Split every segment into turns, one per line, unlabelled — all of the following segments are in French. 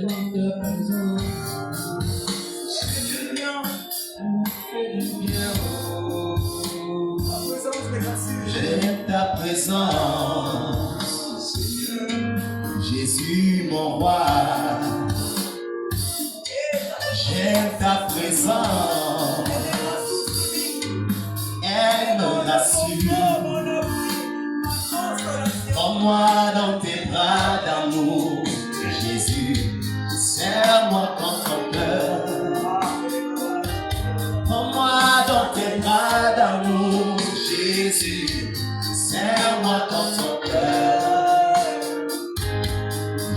dans ta présence. C'est du bien, fait du bien. J'aime ta présence, Jésus mon roi. J'aime ta présence, elle me rassure. Prends-moi dans tes bras d'amour, Jésus, serre-moi dans ton cœur. Prends-moi dans tes bras d'amour, Jésus, serre-moi dans ton cœur.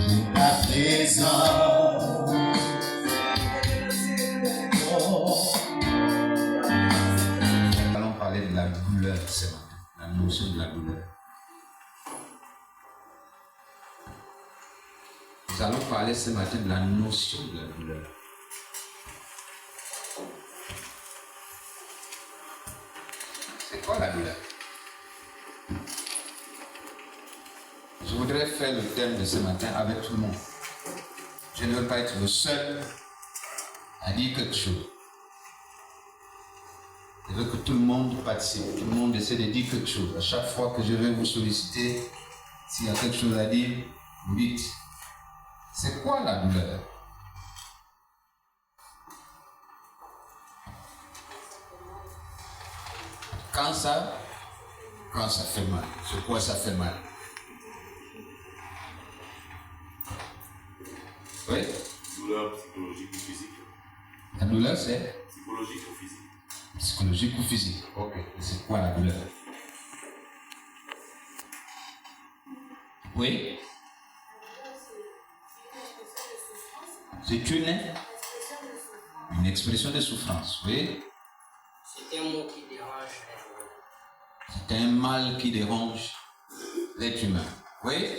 J'ai ta présence. Oh.
Nous allons parler de la douleur ce matin, la notion de la douleur. Nous allons parler ce matin de la notion de la douleur. C'est quoi la douleur? Je voudrais faire le thème de ce matin avec tout le monde. Je ne veux pas être le seul à dire quelque chose. Je veux que tout le monde participe, tout le monde essaie de dire quelque chose. À chaque fois que je vais vous solliciter, s'il y a quelque chose à dire, vous dites. C'est quoi la douleur? Quand ça fait mal. C'est quoi ça fait mal? Oui?
Douleur psychologique ou physique.
La douleur, c'est?
Psychologique ou physique.
Psychologique ou physique. Ok. C'est quoi la douleur? Oui? C'est une expression de souffrance. Oui?
C'est un mot qui dérange.
C'est un mal qui dérange l'être humain. Oui?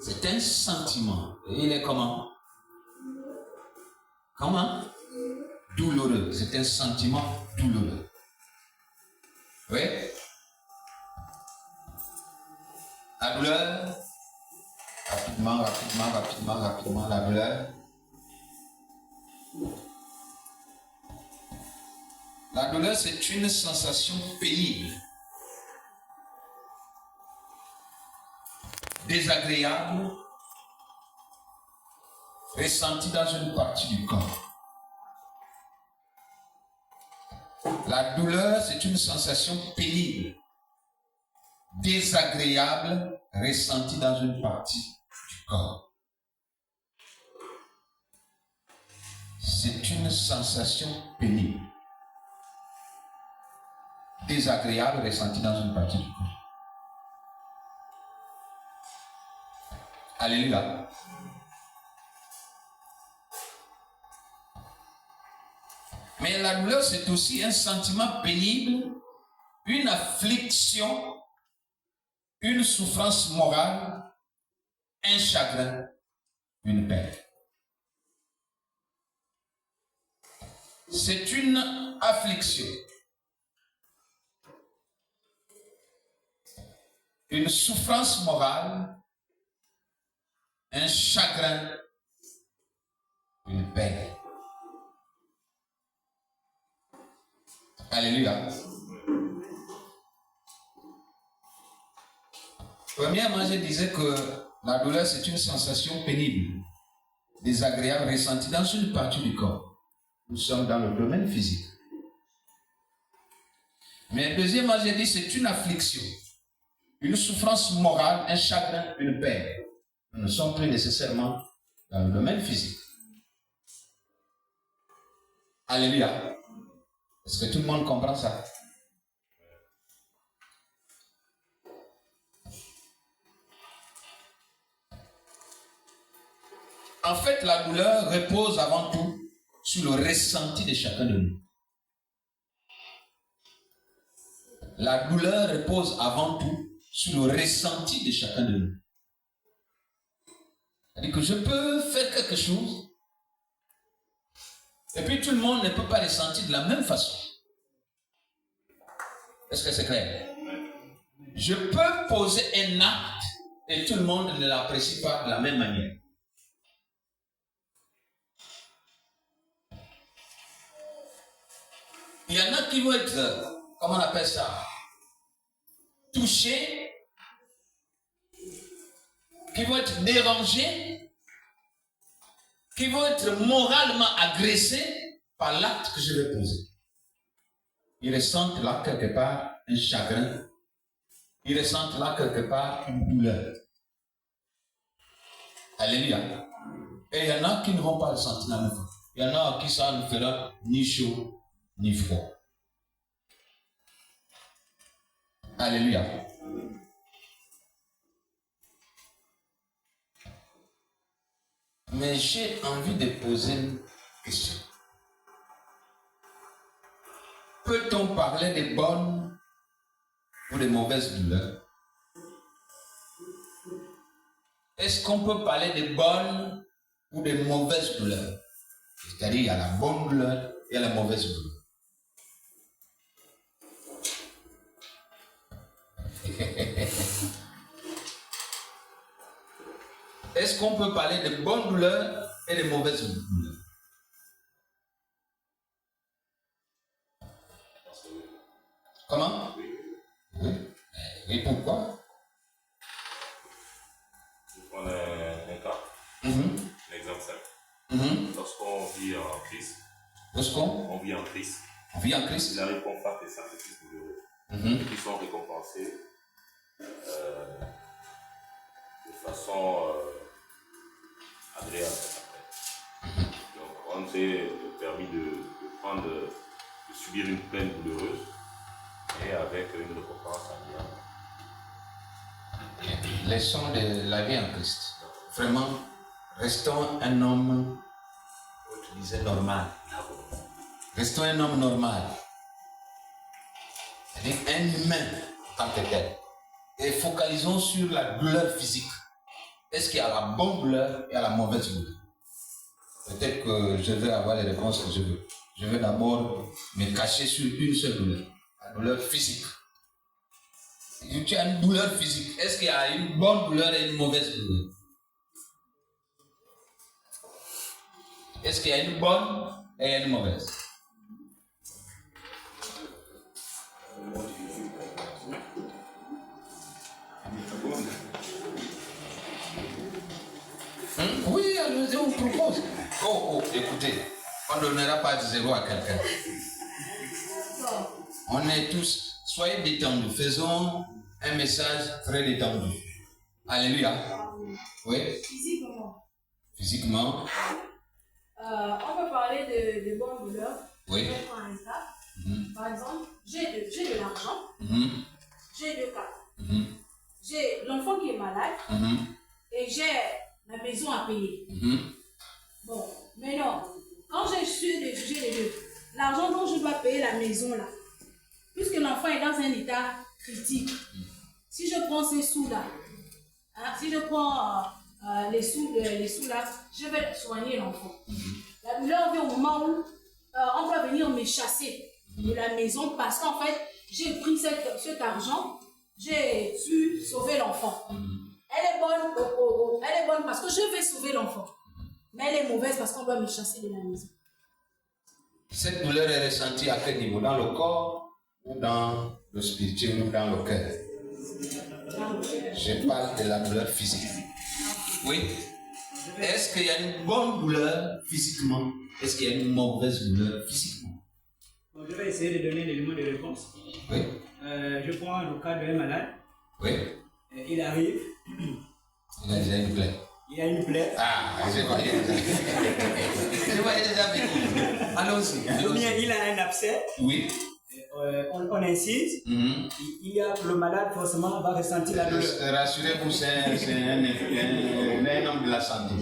C'est un sentiment. Et il est comment? Comment? Douloureux. C'est un sentiment douloureux. Oui? La douleur. Rapidement, la douleur. La douleur, c'est une sensation pénible, désagréable, ressentie dans une partie du corps. La douleur, c'est une sensation pénible, désagréable, ressentie dans une partie du corps. C'est une sensation pénible, désagréable, ressentie dans une partie du corps. Alléluia. Mais la douleur, c'est aussi un sentiment pénible, une affliction, une souffrance morale, un chagrin, une peine. C'est une affliction, une souffrance morale, un chagrin, une peine. Alléluia. Premièrement, je disais que la douleur, c'est une sensation pénible, désagréable, ressentie dans une partie du corps. Nous sommes dans le domaine physique. Mais deuxièmement, j'ai dit c'est une affliction, une souffrance morale, un chagrin, une peine. Nous ne sommes plus nécessairement dans le domaine physique. Alléluia. Est-ce que tout le monde comprend ça? En fait, la douleur repose avant tout sur le ressenti de chacun de nous. La douleur repose avant tout sur le ressenti de chacun de nous. C'est-à-dire que je peux faire quelque chose et puis tout le monde ne peut pas ressentir de la même façon. Est-ce que c'est clair? Je peux poser un acte Et tout le monde ne l'apprécie pas de la même manière. Il y en a qui vont être, comment on appelle ça, touchés, qui vont être dérangés, qui vont être moralement agressés par l'acte que je vais poser. Ils ressentent là quelque part un chagrin. Ils ressentent là quelque part une douleur. Alléluia. Et il y en a qui ne vont pas ressentir la même chose. Il y en a à qui ça ne fera ni chaud ni froid. Alléluia. Mais j'ai envie de poser une question. Peut-on parler des bonnes ou des mauvaises douleurs? Est-ce qu'on peut parler des bonnes ou des mauvaises douleurs? C'est-à-dire, il y a la bonne douleur et il y a la mauvaise douleur. Est-ce qu'on peut parler de bonnes douleurs et de mauvaises douleurs? Comment? Oui. Et pourquoi?
Je vais prendre un cas, un exemple simple. Lorsqu'on vit en Christ,
Lorsqu'on
vit en Christ,
vit en Christ,
il arrive qu'on fasse des sacrifices douloureux qui sont récompensés de façon agréable. Donc on s'est permis de subir une peine douloureuse et avec une récompense agréable.
Leçon de la vie en Christ. Vraiment, restons un homme, tu disais normal. Restons un homme normal. C'est-à-dire un humain tant que tel. Et focalisons sur la douleur physique. Est-ce qu'il y a la bonne douleur et la mauvaise douleur? Peut-être que je vais avoir les réponses que je veux. Je vais d'abord me cacher sur une seule douleur. La douleur physique. Si tu as une douleur physique, est-ce qu'il y a une bonne douleur et une mauvaise douleur? Est-ce qu'il y a une bonne et une mauvaise? Oui, allez-y, on propose. Oh, écoutez, on ne donnera pas de zéro à quelqu'un. On est tous, soyez détendus, faisons un message très détendu. Alléluia. Oui. Physiquement.
On peut parler de bonnes douleurs.
Oui.
Je vais prendre un cas. Par exemple, j'ai de l'argent, j'ai 2 cas. J'ai l'enfant qui est malade et j'ai la maison à payer. Bon, mais non, quand j'ai les deux, l'argent dont je dois payer la maison là, puisque l'enfant est dans un état critique, si je prends ces sous-là, si je prends les sous là, je vais soigner l'enfant. La douleur vient au moment où on va venir me chasser de la maison parce qu'en fait, j'ai pris cet argent, j'ai pu sauver l'enfant. Elle est bonne parce que je vais sauver l'enfant. Mais elle est mauvaise parce qu'on va me chasser de la maison.
Cette douleur est ressentie à quel niveau? Dans le corps ou dans le spirituel ou dans le cœur? Je parle de la douleur physique. Oui. Est-ce qu'il y a une bonne douleur physiquement? Est-ce qu'il y a une mauvaise douleur physiquement?
Bon, je vais essayer de donner l'élément de réponse.
Oui.
Je prends le cas d'un malade.
Oui.
Il arrive.
Il a déjà une plaie.
Il a une plaie.
Ah, je voyais déjà. Je voyais déjà venir. Allons-y.
Ou bien il a un abcès.
Oui.
On incise. Le malade forcément va ressentir la douleur.
Rassurez-vous, c'est un homme de la santé.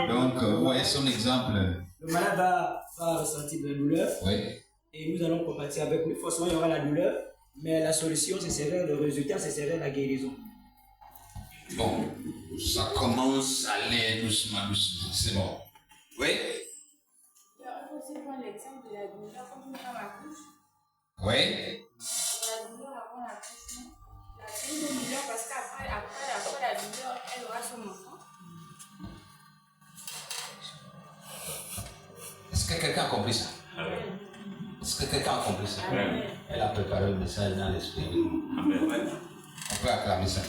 Donc, vous voyez son exemple.
Le malade va ressentir de la douleur.
Oui.
Et nous allons compatir avec lui. Forcément, il y aura la douleur. Mais la solution, le résultat, ce serait la guérison.
Bon, ça commence à aller doucement. C'est bon. Oui.
On peut aussi prendre l'exemple de la douleur quand on prend la couche.
Oui.
La douleur avant l'accouchement. La douleur parce qu'après la douleur,
que quelqu'un a compris ça? Est-ce que quelqu'un a compris ça? Elle a préparé le message dans l'esprit. On peut acclamer ça.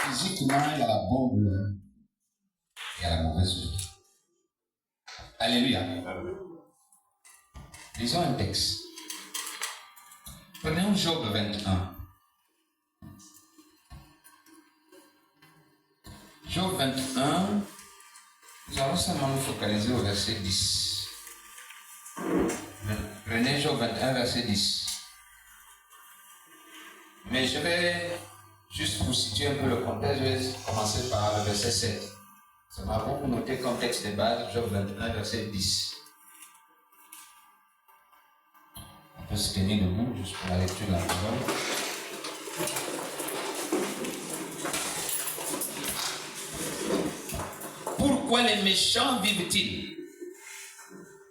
Physiquement, il y a la bonne douleur et il y a la mauvaise douleur. Alléluia. Lisons un texte. Prenons Job 21. Job 21, nous allons seulement nous focaliser au verset 10. Prenez Job 21, verset 10. Mais je vais, juste pour situer un peu le contexte, je vais commencer par le verset 7. Ça m'a beaucoup noté comme texte de base, Job 21, verset 10. On peut se tenir debout juste pour la lecture de la parole. Pourquoi les méchants vivent-ils?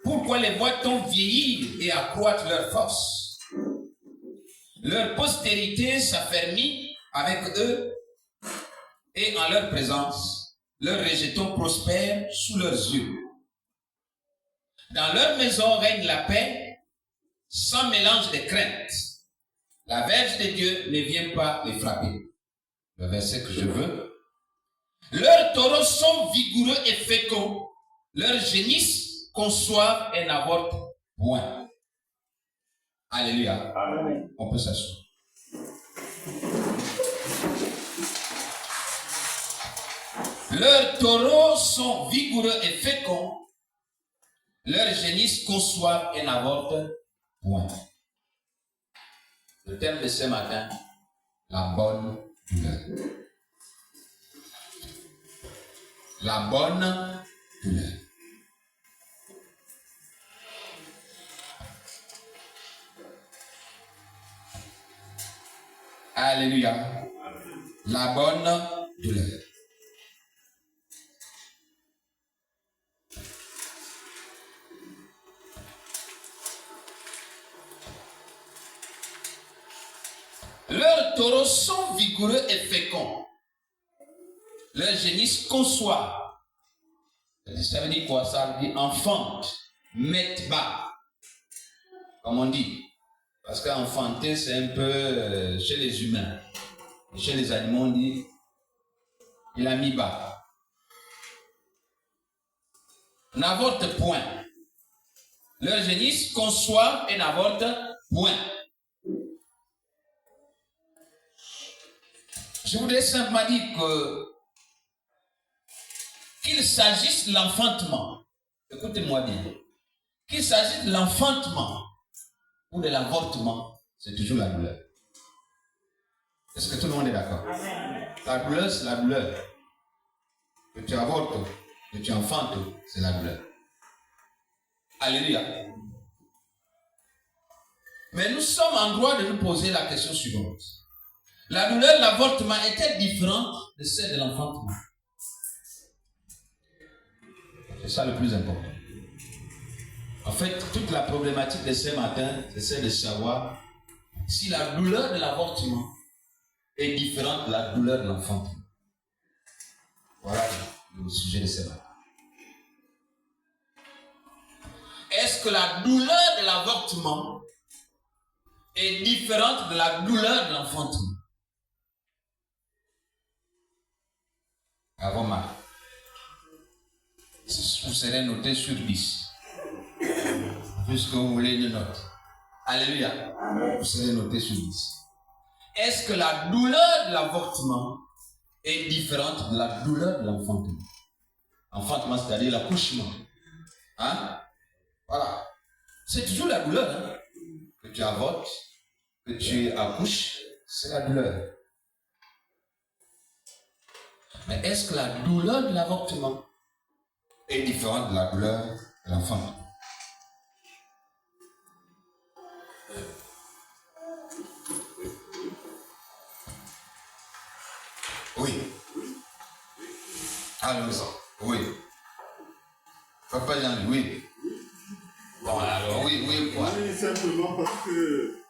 Pourquoi les voit-on vieillir et accroître leur force? Leur postérité s'affermit avec eux et en leur présence, leurs rejetons prospèrent sous leurs yeux. Dans leur maison règne la paix, sans mélange de crainte. La verge de Dieu ne vient pas les frapper. Le verset que je veux. Leurs taureaux sont vigoureux et féconds. Leurs génisses conçoivent et n'avortent point. Alléluia.
Amen.
On peut s'asseoir. Leurs taureaux sont vigoureux et féconds. Leurs génisses conçoivent et n'avortent point. Le thème de ce matin, la bonne douleur. La bonne douleur. Alléluia. La bonne douleur. Leurs taureaux sont vigoureux et féconds. Leurs génisses conçoivent. Ça veut dire quoi? Ça veut dire enfante, mettre bas. Comme on dit. Parce qu'enfanter, c'est un peu chez les humains. Et chez les animaux, on dit il a mis bas. N'avorte point. Leurs génisses conçoivent et n'avortent point. Je voudrais simplement dire qu'il s'agisse de l'enfantement, écoutez-moi bien, qu'il s'agisse de l'enfantement ou de l'avortement, c'est toujours la douleur. Est-ce que tout le monde est d'accord? La douleur, c'est la douleur. Que tu avortes, que tu enfantes, c'est la douleur. Alléluia. Mais nous sommes en droit de nous poser la question suivante. La douleur de l'avortement est-elle différente de celle de l'enfantement? C'est ça le plus important. En fait, toute la problématique de ce matin, c'est de savoir si la douleur de l'avortement est différente de la douleur de l'enfantement. Voilà le sujet de ce matin. Est-ce que la douleur de l'avortement est différente de la douleur de l'enfantement? Avant ma. Vous serez noté sur 10. Puisque vous voulez une note. Alléluia. Vous serez noté sur 10. Est-ce que la douleur de l'avortement est différente de la douleur de l'enfantement? Enfantement, c'est-à-dire l'accouchement. Hein? Voilà. C'est toujours la douleur. Hein? Que tu avortes, que tu accouches, c'est la douleur. Mais est-ce que la douleur de l'avortement est différente de la douleur de l'enfant? Oui. Allons-y. Oui. Papa Jean, oui. Bon, alors, oui, quoi?
Oui, simplement parce que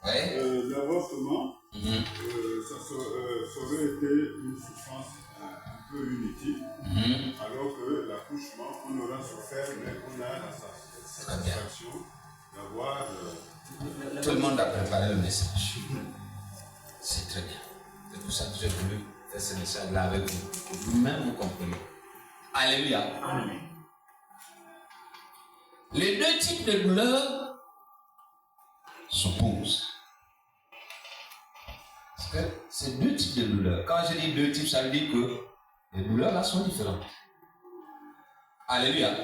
l'avortement,
Mm-hmm.
ça aurait été une souffrance un peu l'unité, alors que l'accouchement, on aura souffert, mais on a la satisfaction d'avoir...
Tout le monde a préparé le message. C'est très bien. C'est pour ça que j'ai voulu faire ce message-là avec vous. Vous-même, vous comprenez. Alléluia.
Amen.
Les deux types de douleurs s'opposent. Parce que c'est deux types de douleurs. Quand je dis deux types, ça veut dire que les douleurs là sont différentes. Alléluia.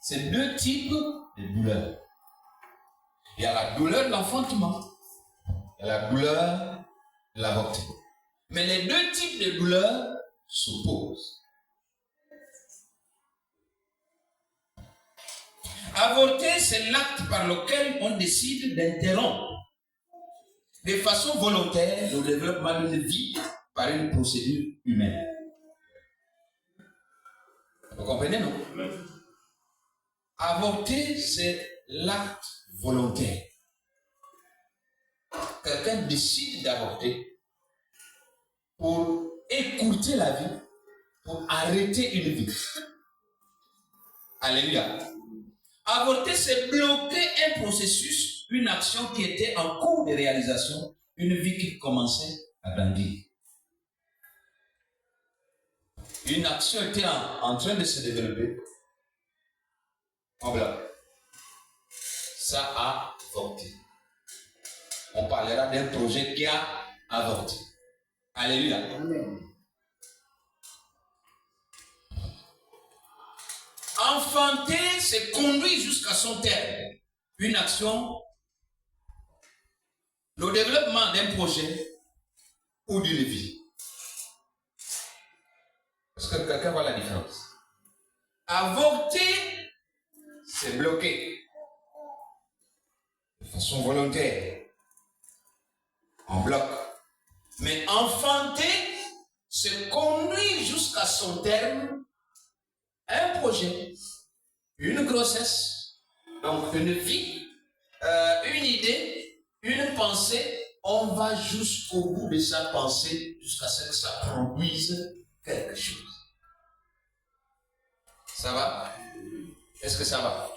C'est deux types de douleurs. Il y a la douleur de l'enfantement. Il y a la douleur de l'avortement. Mais les deux types de douleurs s'opposent. Avorter, c'est l'acte par lequel on décide d'interrompre de façon volontaire le développement d'une vie par une procédure humaine. Vous comprenez, non? Avorter, c'est l'acte volontaire. Quelqu'un décide d'avorter pour écourter la vie, pour arrêter une vie. Alléluia. Avorter, c'est bloquer un processus, une action qui était en cours de réalisation, une vie qui commençait à grandir. Une action était en train de se développer. En blanc. Ça a avorté. On parlera d'un projet qui a avorté. Alléluia.
Amen.
Enfanter, c'est conduire jusqu'à son terme une action, le développement d'un projet ou d'une vie. Est-ce que quelqu'un voit la différence? Avorter, c'est bloquer de façon volontaire, en bloc. Mais enfanter, c'est conduire jusqu'à son terme un projet, une grossesse, donc une vie, une idée, une pensée. On va jusqu'au bout de sa pensée jusqu'à ce que ça produise quelque chose. Ça va? Est-ce que ça va?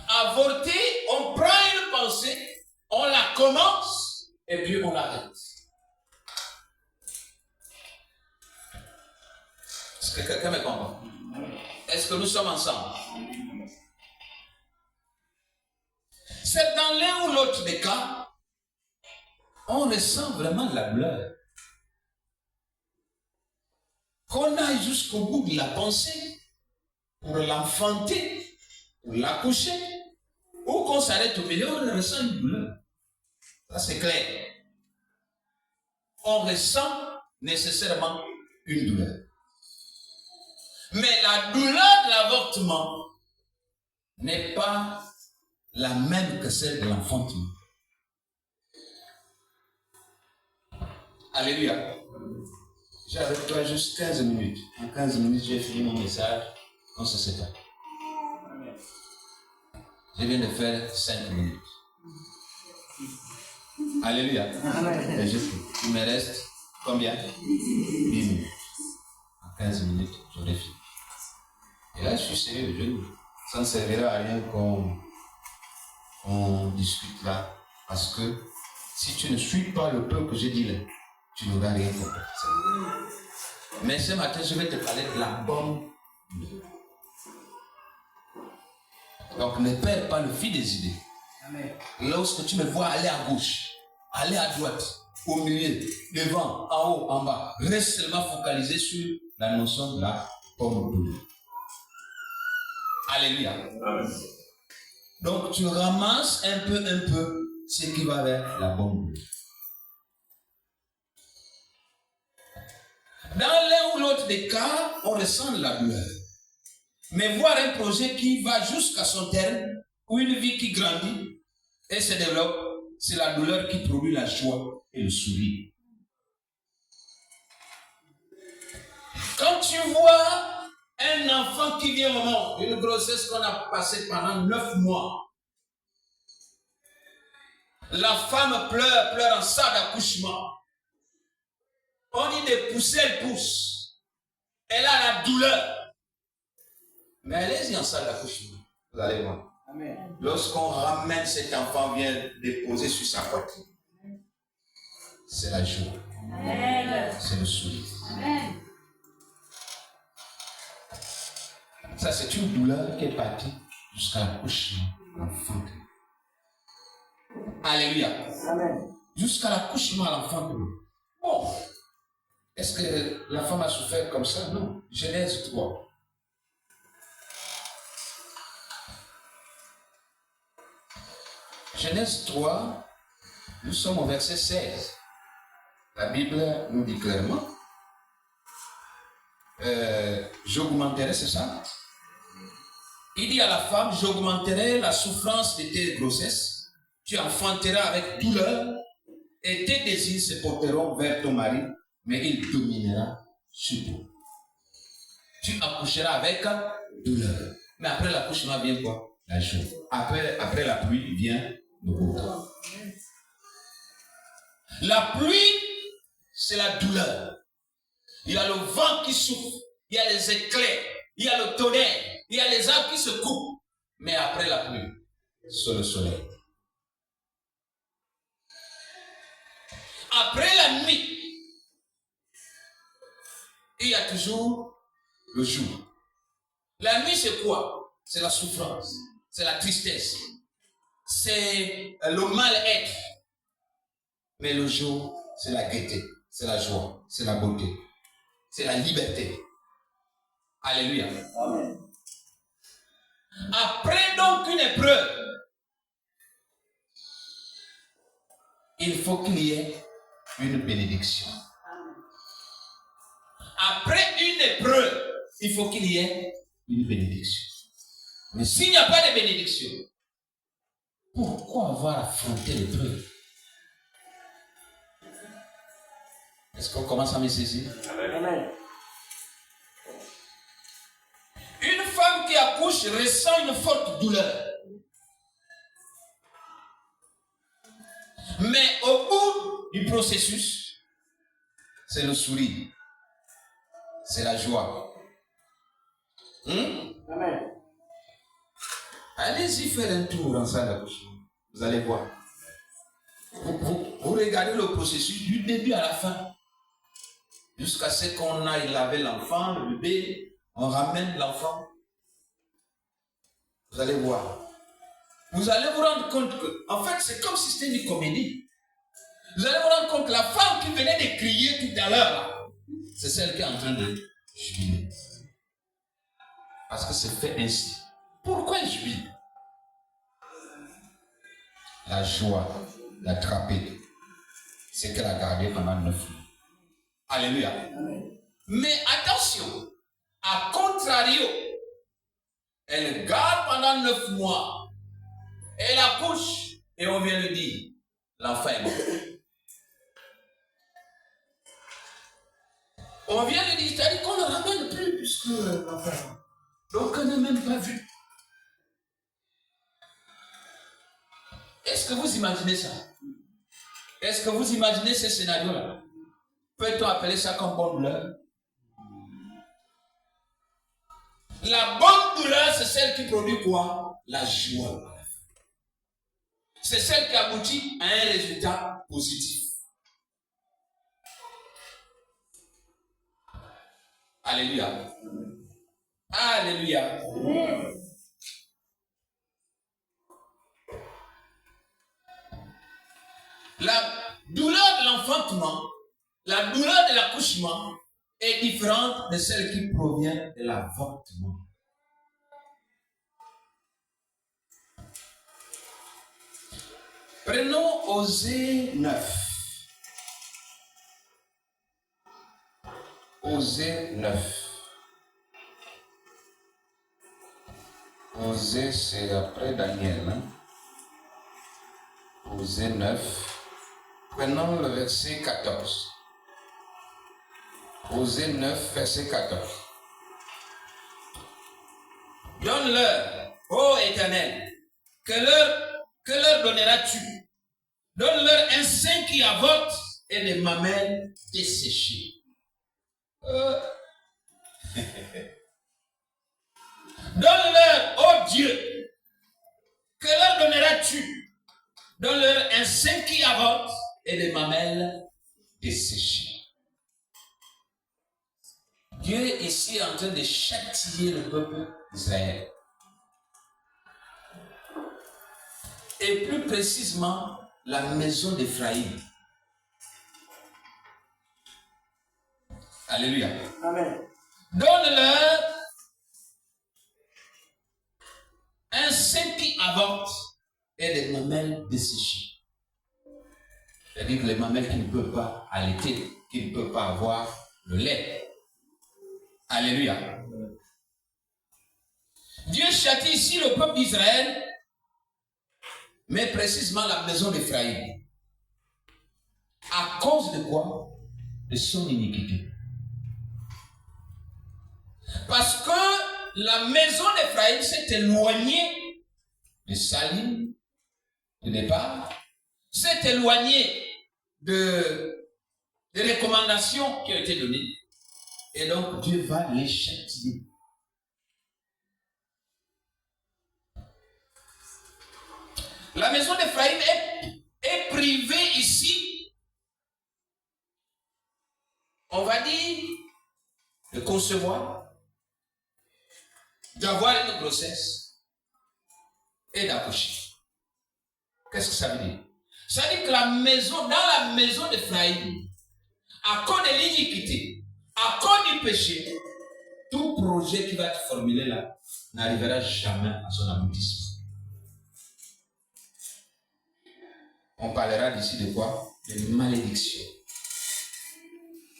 Avorter, on prend une pensée, on la commence et puis on l'arrête. Est-ce que quelqu'un me comprend? Est-ce que nous sommes ensemble? C'est dans l'un ou l'autre des cas, on ressent vraiment la douleur. Qu'on aille jusqu'au bout de la pensée pour l'enfanter, pour l'accoucher, ou qu'on s'arrête au milieu, on ressent une douleur. Ça c'est clair. On ressent nécessairement une douleur. Mais la douleur de l'avortement n'est pas la même que celle de l'enfantement. Alléluia. J'ai avec toi juste 15 minutes. En 15 minutes, j'ai fini mon message. On se sépare. Je viens de faire 5 minutes. Alléluia. Et il me reste combien? 10 minutes. En 15 minutes, j'aurai fini. Et là, je suis sérieux. Ça ne servira à rien qu'on discute là. Parce que si tu ne suis pas le peu que j'ai dit là, tu n'auras rien compris. Mais ce matin, je vais te parler de la bonne nouvelle. Donc ne perds pas le fil des idées.
Amen. Lorsque
tu me vois aller à gauche, aller à droite, au milieu, devant, en haut, en bas, reste seulement focalisé sur la notion de la bonne nouvelle. Alléluia.
Amen.
Donc tu ramasses un peu ce qui va vers la bonne nouvelle. Dans l'un ou l'autre des cas, on ressent la douleur. Mais voir un projet qui va jusqu'à son terme, ou une vie qui grandit et se développe, c'est la douleur qui produit la joie et le sourire. Quand tu vois un enfant qui vient au monde, une grossesse qu'on a passée pendant 9 mois, la femme pleure en salle d'accouchement. On dit de pousser, elle pousse. Elle a la douleur. Mais allez-y en salle d'accouchement. Vous allez voir.
Amen.
Lorsqu'on ramène cet enfant, vient déposer sur sa poitrine. C'est la joie.
Amen.
C'est le sourire.
Amen.
Ça, c'est une douleur qui est partie jusqu'à l'accouchement de l'enfant. Alléluia.
Amen.
Jusqu'à l'accouchement de l'enfant. Bon. Est-ce que la femme a souffert comme ça? Non. Genèse 3. Genèse 3, nous sommes au verset 16. La Bible nous dit clairement, j'augmenterai, c'est ça? Il dit à la femme, j'augmenterai la souffrance de tes grossesses, tu enfanteras avec douleur, et tes désirs se porteront vers ton mari, mais il dominera sur toi. Tu accoucheras avec douleur. Mais après l'accouchement vient quoi? La joie. Après la pluie vient le beau temps. La pluie, c'est la douleur. Il y a le vent qui souffle, il y a les éclairs, il y a le tonnerre, il y a les arbres qui se coupent. Mais après la pluie, c'est le soleil. Après la nuit, il y a toujours le jour. La nuit, c'est quoi? C'est la souffrance, c'est la tristesse, c'est le mal-être. Mais le jour, c'est la gaieté, c'est la joie, c'est la beauté, c'est la liberté. Alléluia.
Amen.
Après donc une épreuve, il faut qu'il y ait une bénédiction. Après une épreuve, il faut qu'il y ait une bénédiction. Mais s'il n'y a pas de bénédiction, pourquoi avoir affronté l'épreuve? Est-ce qu'on commence à me saisir?
Amen.
Une femme qui accouche ressent une forte douleur. Mais au bout du processus, c'est le sourire. C'est la joie.
Amen.
Allez-y faire un tour en salle d'accouchement. Vous allez voir. Vous regardez le processus du début à la fin. Jusqu'à ce qu'on aille laver l'enfant, le bébé, on ramène l'enfant. Vous allez voir. Vous allez vous rendre compte que, en fait, c'est comme si c'était une comédie. Vous allez vous rendre compte que la femme qui venait de crier tout à l'heure, c'est celle qui est en train de jubiler. Parce que c'est fait ainsi. Pourquoi elle jubile? La joie d'attraper ce qu'elle a gardé pendant 9 mois. Alléluia. Mais attention, à contrario, elle garde pendant 9 mois. Elle accouche et on vient lui dire, l'enfant est mort. On vient lui dire, c'est-à-dire qu'on ne le ramène plus puisque l'enfant est mort. Donc on n'a même pas vu. Est-ce que vous imaginez ça? Est-ce que vous imaginez ce scénario-là? Peut-on appeler ça comme bonne douleur? La bonne douleur, c'est celle qui produit quoi? La joie. C'est celle qui aboutit à un résultat positif. Alléluia. Alléluia. La douleur de l'enfantement, la douleur de l'accouchement est différente de celle qui provient de l'avortement. Prenons Osée 9. Osée 9. Osée, c'est après Daniel. Hein? Osée 9. Prenons le verset 14. Osée 9, verset 14. Donne-leur, ô Éternel, que leur donneras-tu? Donne-leur un sein qui avorte et des mamelles desséchées. Donne-leur, oh Dieu, que leur donneras-tu? Donne-leur un sein qui avorte et des mamelles desséchées. Dieu ici est en train de châtier le peuple d'Israël. Et plus précisément, la maison d'Éphraïm. Alléluia.
Amen.
Donne-leur un sein qui avorte et des mamelles desséchées. C'est-à-dire que les mamelles qui ne peuvent pas allaiter, qui ne peuvent pas avoir le lait. Alléluia. Dieu châtie ici le peuple d'Israël, mais précisément la maison d'Éphraïm. À cause de quoi? De son iniquité. Parce que la maison d'Éphraïm s'est éloignée de sa ligne de départ, s'est éloignée des recommandations qui ont été données. Et donc Dieu va les châtier. La maison d'Éphraïm est privée ici, on va dire, de concevoir, d'avoir une grossesse et d'accoucher. Qu'est-ce que ça veut dire? Ça veut dire que dans la maison d'Éphraïm, à cause de l'iniquité, à cause du péché, tout projet qui va être formulé là n'arrivera jamais à son aboutissement. On parlera d'ici de quoi? De malédiction.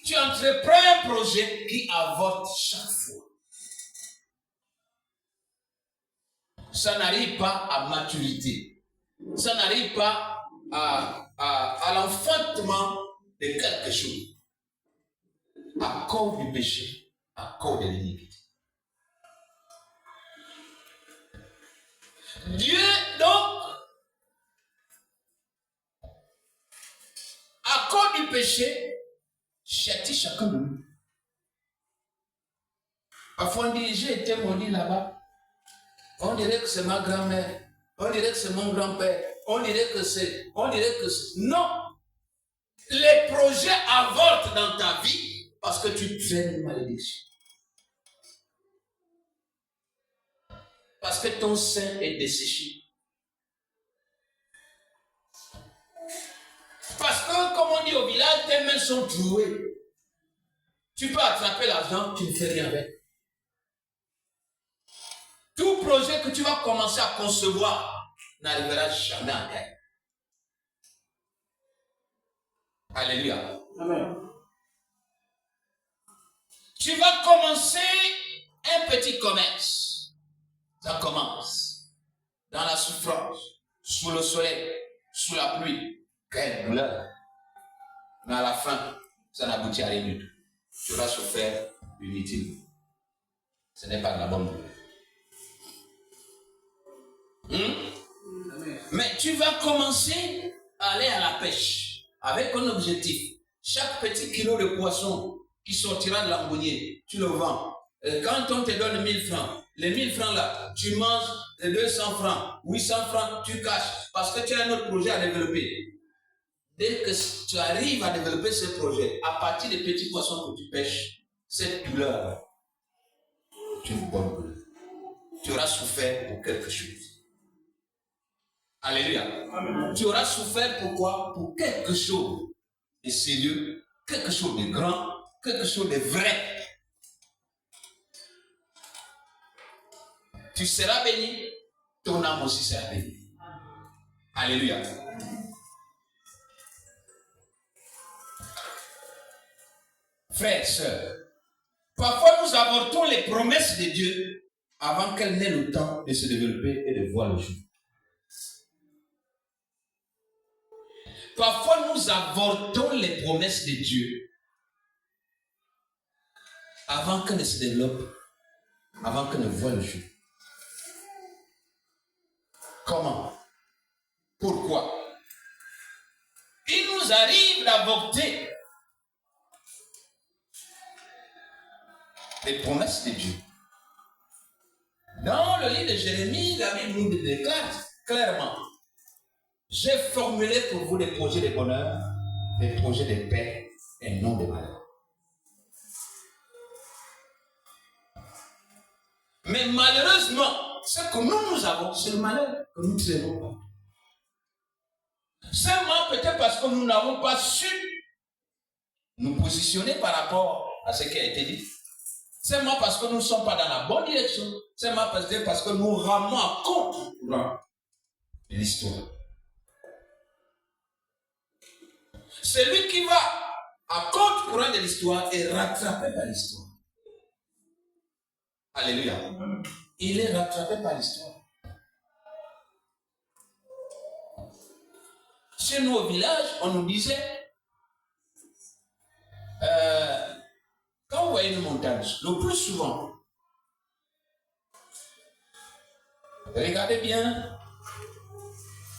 Tu entreprends un projet qui avorte chaque fois. Ça n'arrive pas à maturité. Ça n'arrive pas à l'enfantement de quelque chose. À cause du péché, à cause de l'iniquité. Dieu, donc, à cause du péché, châtie chacun de nous. Parfois on dit, j'ai été maudit là-bas. On dirait que c'est ma grand-mère. On dirait que c'est mon grand-père. On dirait que c'est... Non! Les projets avortent dans ta vie parce que tu traînes une malédiction. Parce que ton sein est desséché. Parce que, comme on dit au village, tes mains sont trouées. Tu peux attraper l'argent, tu ne fais rien avec. Tout projet que tu vas commencer à concevoir n'arrivera jamais à terme. Alléluia.
Amen.
Tu vas commencer un petit commerce. Ça commence dans la souffrance, sous le soleil, sous la pluie. Quelle douleur. Mais à la fin, ça n'aboutit à rien du tout. Tu auras souffert inutile. Ce n'est pas de la bonne douleur. Mais tu vas commencer à aller à la pêche avec un objectif. Chaque petit kilo de poisson qui sortira de l'ambonnier, tu le vends. Quand on te donne 1000 francs, les 1000 francs là, tu manges les 200 francs, 800 francs, tu caches parce que tu as un autre projet à développer. Dès que tu arrives à développer ce projet, à partir des petits poissons que tu pêches, cette douleur, tu ne bonne douleur. Tu auras souffert pour quelque chose. Alléluia. Amen. Tu auras souffert pourquoi? Pour quelque chose de sérieux, quelque chose de grand, quelque chose de vrai. Tu seras béni, ton âme aussi sera bénie. Alléluia. Frères, sœurs, parfois nous avortons les promesses de Dieu avant qu'elles n'aient le temps de se développer et de voir le jour. Parfois nous avortons les promesses de Dieu avant qu'elles ne se développent, avant qu'elles ne voient le jour. Comment? Pourquoi? Il nous nous arrive d'avorter les promesses de Dieu. Dans le livre de Jérémie, la Bible nous déclare clairement: j'ai formulé pour vous des projets de bonheur, des projets de paix et non de malheur. Mais malheureusement, ce que nous avons, c'est le malheur que nous traînons pas. Seulement peut-être parce que nous n'avons pas su nous positionner par rapport à ce qui a été dit. Seulement parce que nous ne sommes pas dans la bonne direction. Seulement parce que nous ramons à compte de l'histoire. Celui qui va à compte courant de l'histoire est rattrapé par l'histoire. Alléluia. Il est rattrapé par l'histoire. Chez nous au village, on nous disait, quand vous voyez une montagne, le plus souvent, regardez bien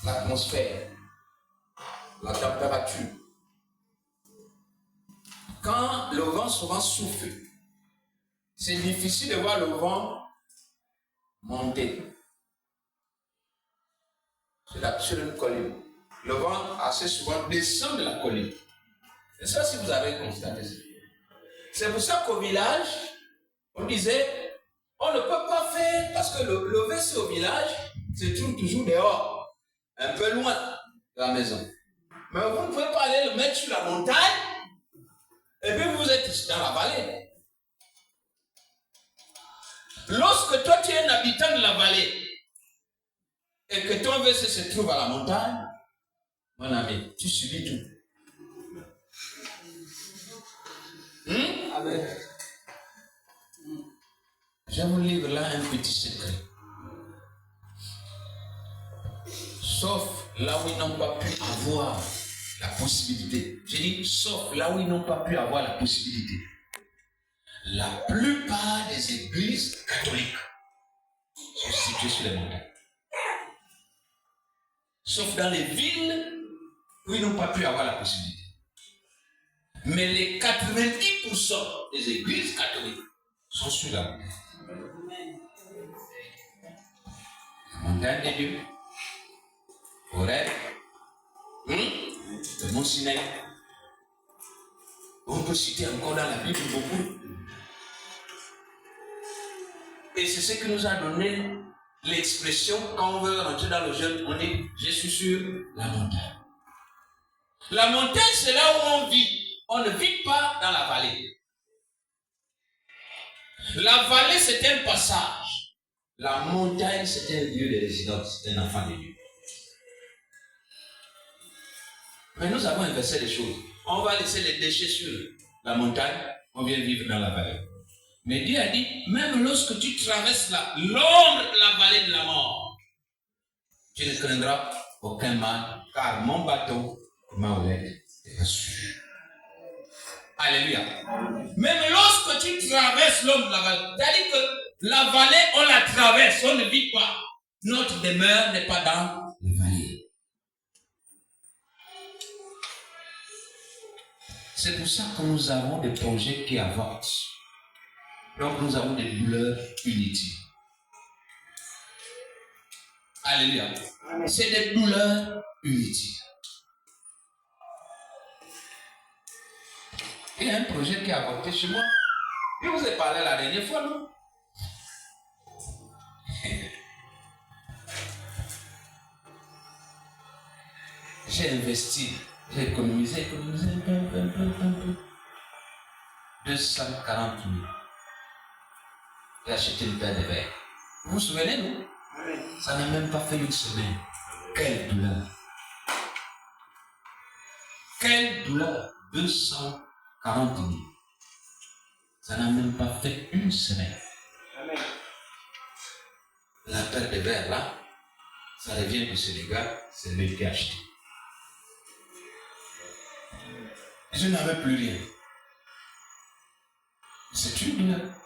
l'atmosphère, la température. Quand le vent souvent souffle, c'est difficile de voir le vent monter sur une colline. Le vent assez souvent descend de la colline. Et ça, si vous avez constaté. C'est pour ça qu'au village, on disait, on ne peut pas faire, parce que le WC au village se trouve toujours dehors, un peu loin de la maison. Mais vous ne pouvez pas aller le mettre sur la montagne, et puis vous êtes dans la vallée. Lorsque toi tu es un habitant de la vallée, et que ton WC se trouve à la montagne, mon ami, tu subis tout.
Amen.
Je vous livre là un petit secret. Sauf là où ils n'ont pas pu avoir la possibilité. Je dis sauf là où ils n'ont pas pu avoir la possibilité. La plupart des églises catholiques sont situées sur les montagnes. Sauf dans les villes où ils n'ont pas pu avoir la possibilité. Mais les 90% des églises catholiques sont sur la montagne. La montagne de Dieu. Horeb. Le mont Sinaï. On peut citer encore dans la Bible beaucoup. Et c'est ce qui nous a donné l'expression, quand on veut rentrer dans le jeûne, on dit je suis sur la montagne. La montagne, c'est là où on vit. On ne vit pas dans la vallée. La vallée, c'est un passage. La montagne, c'est un lieu de résidence, c'est un enfant de Dieu. Mais nous avons inversé les choses. On va laisser les déchets sur la montagne, on vient vivre dans la vallée. Mais Dieu a dit, même lorsque tu traverses l'ombre de la vallée de la mort, tu ne craindras aucun mal, car mon bateau, ma houlette, est rassuré. Alléluia. Même lorsque tu traverses l'ombre de la vallée, c'est-à-dire que la vallée, on la traverse, on ne vit pas. Notre demeure n'est pas dans la vallée. C'est pour ça que nous avons des projets qui avancent. Donc nous avons des douleurs inutiles. Alléluia. C'est des douleurs inutiles. Il y a un projet qui a avorté chez moi. Je vous ai parlé la dernière fois, non? J'ai investi, j'ai économisé un peu. 240 000. J'ai acheté une paire de verres. Vous vous souvenez, non? Ça n'a même pas fait une semaine. Quelle douleur! Quelle douleur! 240 000. Ça n'a même pas fait une semaine.
Amen.
La paire de verres là, ça revient du Sénégal, c'est lui qui a acheté. Je n'avais plus rien. C'est une douleur.